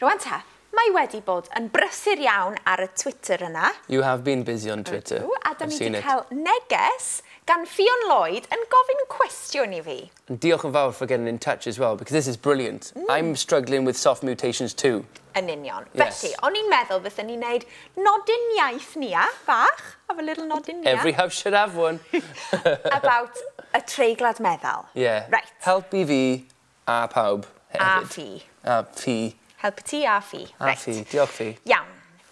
Rwan ta, mae wedi bod yn brysur iawn ar y Twitter yna. You have been busy on Twitter. A da ni wedi cael neges gan Fion Lloyd yn gofyn cwestiwn i fi. And diolch yn fawr for getting in touch as well, because this is brilliant. I'm struggling with soft mutations too. Yn union. Yes. Felly, o'n i'n meddwl beth ni'n neud nodyn iaith nia, bach, have a little nodyn nia. Every house should have one. About y treiglad meddal. Yeah. Right. Help i fi a pawb hefyd. A fi. A fi. Help ti a fi. A fi. Diolch fi. Iawn.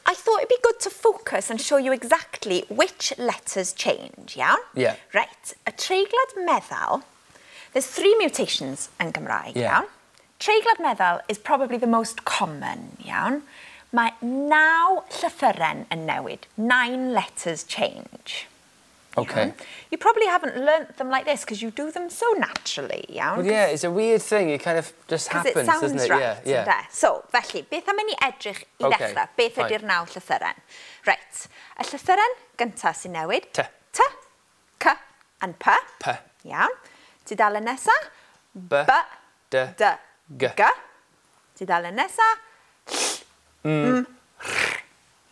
I thought it'd be good to focus and show you exactly which letters change, iawn? Yeah. Right. Y treiglad meddal, there's 3 mutations yn Cymraeg, Yeah. iawn? Treiglad meddal is probably the most common, iawn? Mae 9 llythyren yn newid. 9 letters change. Okay. Iawn? You probably haven't learnt them like this because you do them so naturally, iawn? Well, yeah, it's a weird thing. It kind of just happens, it sounds doesn't it? right, Yeah, yeah. So, felly, beth am i ni edrych I ddechrau? Beth ydy'r 9 llythyren? Right. Y llythyren gyntaf sy'n newid. T. T, C, and P. P. Iawn. Tudalen nesa. B. B. D. D. G. G. Tudalen nesa. M.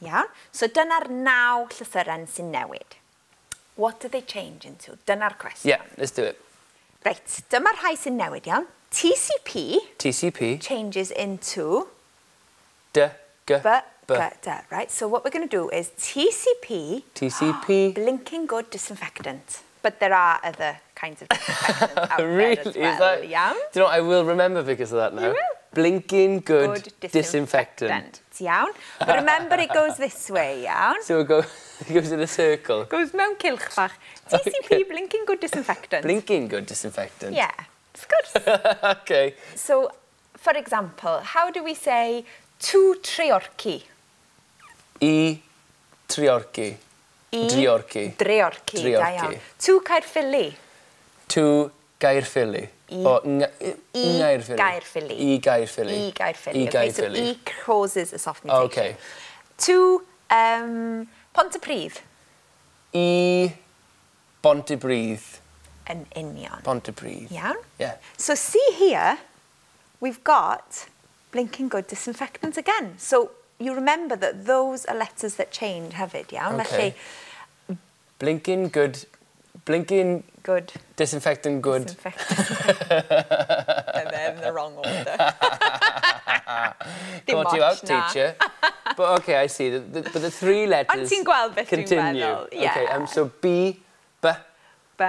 Iawn. So, dyna'r 9 llythyren sy'n newid. What do they change into? Dyna'r cwestiwn. Yeah, let's do it. Right. Dyma'r rhai sy'n newid, iawn. TCP. TCP. Changes into D. G. B, B. G, D, right? So what we're going to do is TCP. TCP. Blinking good disinfectant. But there are other kinds of disinfectants out Really? there as Is well. that? Iawn? Do you know what? I will remember because of that now. You will. Blinking good disinfectant. Iawn? But remember it goes this way, iawn? So it goes in a circle. Goes mewn cilch bach. TCP, blinking good disinfectant. Blinking good disinfectant. Yeah, it's good. Okay. So, for example, how do we say tu treorci? I triorci. Driorci. Dreorci, da iawn. Tu Caerphilly. Tu Gaerphilly. O, Gaerphilly. Gaerphilly. I Gaerphilly. I Gaerphilly. I Okay, so Gaerphilly. I causes a soft mutation. Okay. Tu Pontypridd. I Pontypridd. Yn union. Pontypridd. Iawn? Yeah. So see here, we've got blinking good disinfectant again. So you remember that those are letters that change hefyd, iawn? Okay. Felly, Blinking good. Blinking good. disinfectant good. Disinfectant. And then the wrong order. Got you out, teacher. But okay, I see. But the 3 letters Ond ti'n gweld beth dwi'n continue. meddwl? Yeah. Okay, so B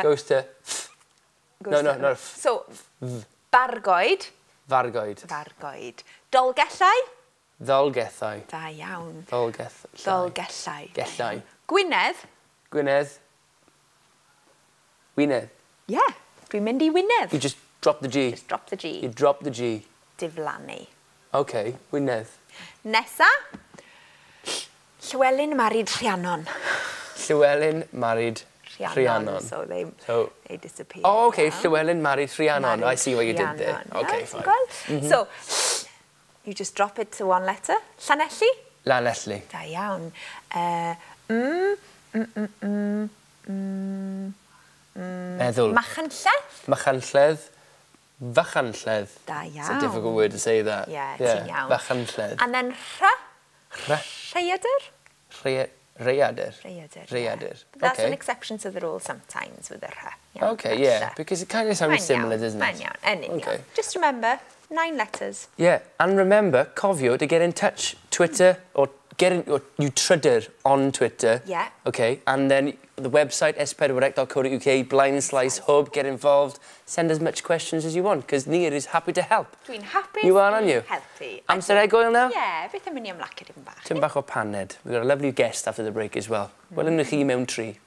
goes to F. No, not F. So, bargoed. Fargoed. Fargoed. Dolgellau. Ddolgethau. Da iawn. Ddolgethau. Dolgellau. Gellau. Gwynedd. Gwynedd. Gwynedd. Yeah, dwi'n mynd I Wynedd. You just drop the G. Just drop the G. You drop the G. Diflannu. Okay, Gwynedd. Nesa. Llywelyn married Rhiannon. Llywelyn married Rhiannon. So they disappear. Oh, okay, yeah. Llywelyn married Rhiannon. I see what you did there. Rhiannon, Okay, yeah, fine. So, you just drop it to one letter. Llanelli. Llanelli. Da iawn. Meddwl. Machanlledd. Machanlledd. Fachanlledd. Da iawn. It's a difficult word to say that. Yeah, ti'n iawn. Fachanlledd. And then rha. Rha. Rhaeadr. Rhaeadr. Rhaeadr. Rhaeadr. That's Okay. an exception to the rule sometimes with the rha. Okay, yeah, because it kind of sounds similar, doesn't it? Mae'n iawn, yn union. Okay. Just remember, 9 letters. Yeah, and remember, cofio to get in touch, Twitter, or you trydder on Twitter. Yeah. Okay, and then the website, s4c.co.uk, Blind Slice Hub, get involved, send as much questions as you want, because Nia is happy to help. Dwi'n hapus You are, aren't you? Helpu. Amser egwyl now? Yeah, beth am mynd I ymlacio dim bach. Tim bach o paned. We've got a lovely guest after the break as well. Wel, yn chi mewn tri.